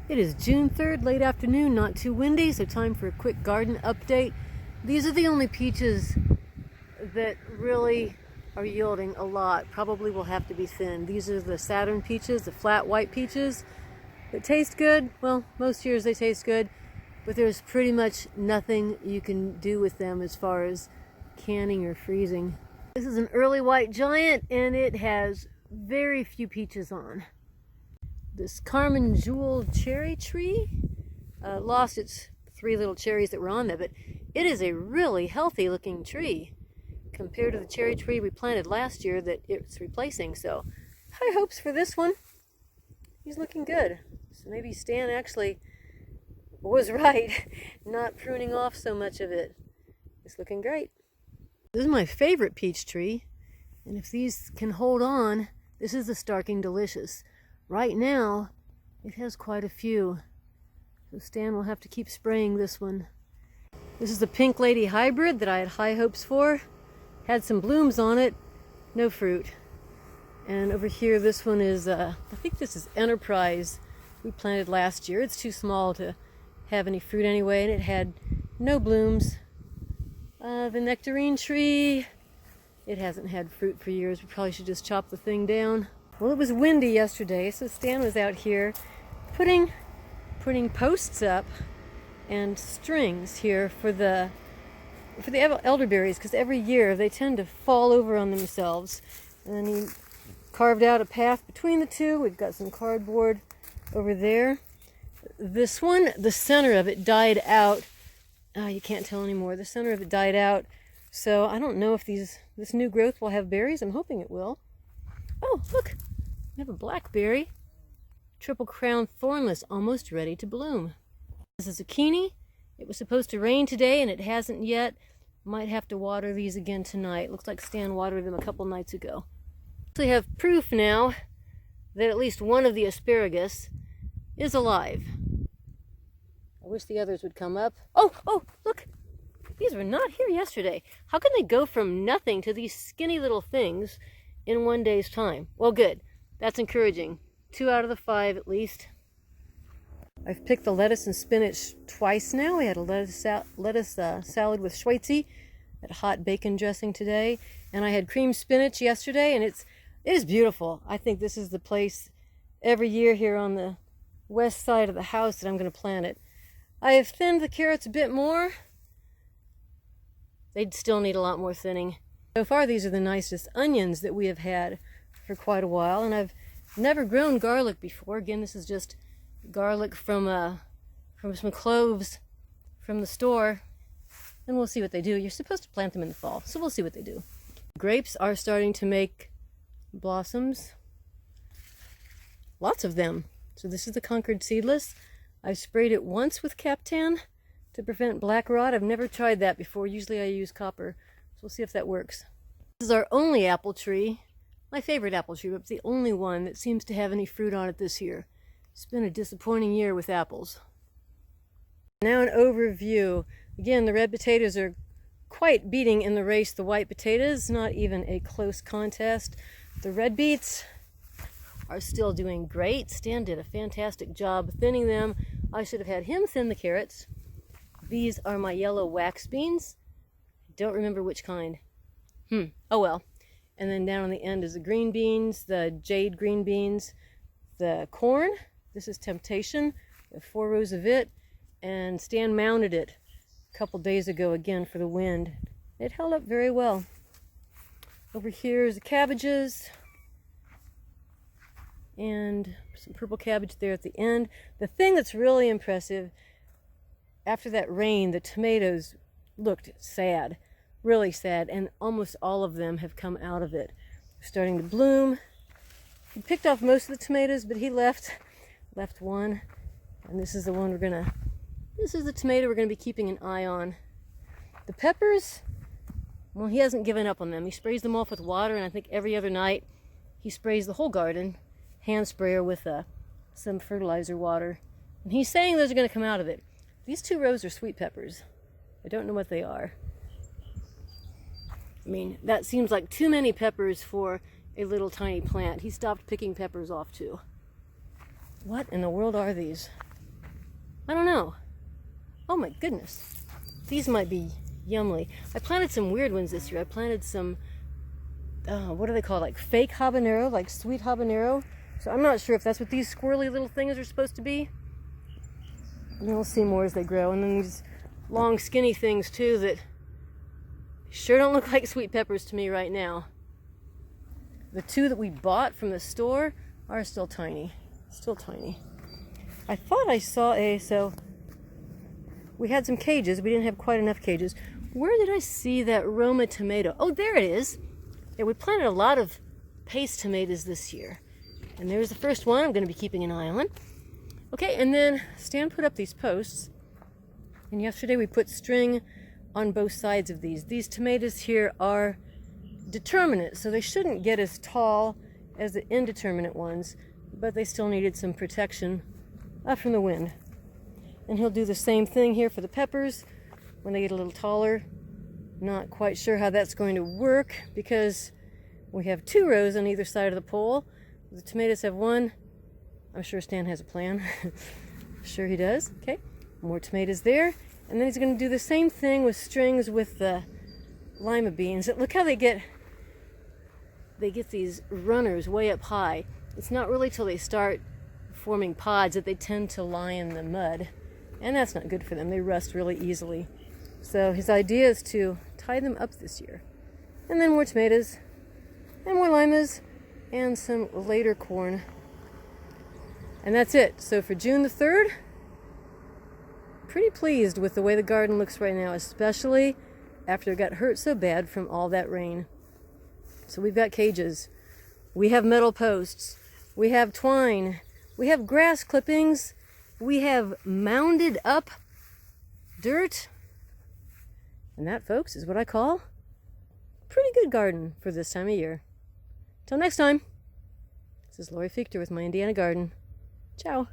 It is June 3rd, late afternoon, not too windy, so time for a quick garden update. These are the only peaches that really are yielding a lot. Probably will have to be thinned. These are the Saturn peaches, the flat white peaches that taste good. Well, most years they taste good, but there's pretty much nothing you can do with them as far as canning or freezing. This is an early white giant and it has very few peaches on. This Carmen Jewel cherry tree lost its 3 little cherries that were on there, but it is a really healthy looking tree compared to the cherry tree we planted last year that it's replacing. So high hopes for this one. He's looking good. So maybe Stan actually was right, not pruning off so much of it. It's looking great. This is my favorite peach tree, and if these can hold on, this is the Starking Delicious. Right now, it has quite a few, so Stan will have to keep spraying this one. This is the Pink Lady hybrid that I had high hopes for. Had some blooms on it, no fruit. And over here, this one is, I think this is Enterprise. We planted last year. It's too small to have any fruit anyway, and it had no blooms. The Nectarine tree, it hasn't had fruit for years. We probably should just chop the thing down. Well, it was windy yesterday, so Stan was out here putting posts up and strings here for the elderberries, because every year they tend to fall over on themselves. And he carved out a path between the two. We've got some cardboard over there. This one, the center of it died out. You can't tell anymore. The center of it died out. So I don't know if this new growth will have berries. I'm hoping it will. Oh, look, we have a blackberry. Triple crown thornless, almost ready to bloom. This is a zucchini. It was supposed to rain today and it hasn't yet. Might have to water these again tonight. Looks like Stan watered them a couple nights ago. So we have proof now that at least one of the asparagus is alive. I wish the others would come up. Oh, look! These were not here yesterday. How can they go from nothing to these skinny little things in one day's time? Well, good. That's encouraging. 2 out of the 5 at least. I've picked the lettuce and spinach twice now. We had a lettuce salad with Schweitzie, that hot bacon dressing today, and I had creamed spinach yesterday, and it is beautiful. I think this is the place every year here on the west side of the house that I'm going to plant it. I have thinned the carrots a bit more. They'd still need a lot more thinning. So far, these are the nicest onions that we have had for quite a while, and I've never grown garlic before. Again, this is just garlic from some cloves from the store, and we'll see what they do. You're supposed to plant them in the fall, so we'll see what they do. Grapes are starting to make blossoms. Lots of them. So this is the Concord Seedless. I sprayed it once with Captan to prevent black rot. I've never tried that before. Usually I use copper. So we'll see if that works. This is our only apple tree. My favorite apple tree, but it's the only one that seems to have any fruit on it this year. It's been a disappointing year with apples. Now an overview. Again, the red potatoes are quite beating in the race the white potatoes. Not even a close contest. The red beets are still doing great. Stan did a fantastic job thinning them. I should have had him thin the carrots. These are my yellow wax beans. Don't remember which kind. Oh well. And then down on the end is the green beans, the jade green beans, the corn. This is Temptation. We have 4 rows of it. And Stan mounted it a couple days ago again for the wind. It held up very well. Over here is the cabbages. And some purple cabbage there at the end. The thing that's really impressive, after that rain, the tomatoes looked sad, really sad, and almost all of them have come out of it. They're starting to bloom. He picked off most of the tomatoes, but he left one, and this is the one this is the tomato we're gonna be keeping an eye on. The peppers, well, he hasn't given up on them. He sprays them off with water, and I think every other night he sprays the whole garden, hand sprayer with some fertilizer water. And he's saying those are going to come out of it. These 2 rows are sweet peppers. I don't know what they are. I mean, that seems like too many peppers for a little tiny plant. He stopped picking peppers off too. What in the world are these? I don't know. Oh my goodness. These might be yumly. I planted some weird ones this year. I planted some, what are they called? Like fake habanero, like sweet habanero. So I'm not sure if that's what these squirrely little things are supposed to be. And we'll see more as they grow. And then these long skinny things too that sure don't look like sweet peppers to me right now. The two that we bought from the store are still tiny. Still tiny. I thought I saw so we had some cages. We didn't have quite enough cages. Where did I see that Roma tomato? Oh, there it is. Yeah, we planted a lot of paste tomatoes this year. And there's the first one I'm going to be keeping an eye on. Okay, and then Stan put up these posts. And yesterday we put string on both sides of these. These tomatoes here are determinate, so they shouldn't get as tall as the indeterminate ones, but they still needed some protection from the wind. And he'll do the same thing here for the peppers when they get a little taller. Not quite sure how that's going to work because we have 2 rows on either side of the pole. The tomatoes have 1. I'm sure Stan has a plan. Sure he does. Okay, more tomatoes there. And then he's going to do the same thing with strings with the lima beans. Look how they get these runners way up high. It's not really till they start forming pods that they tend to lie in the mud. And that's not good for them. They rust really easily. So his idea is to tie them up this year. And then more tomatoes, and more limas, and some later corn. And that's it. So for June the 3rd, pretty pleased with the way the garden looks right now, especially after it got hurt so bad from all that rain. So we've got cages. We have metal posts. We have twine. We have grass clippings. We have mounded up dirt. And that, folks, is what I call a pretty good garden for this time of year. Till next time, this is Lori Fiechter with my Indiana Garden. Ciao.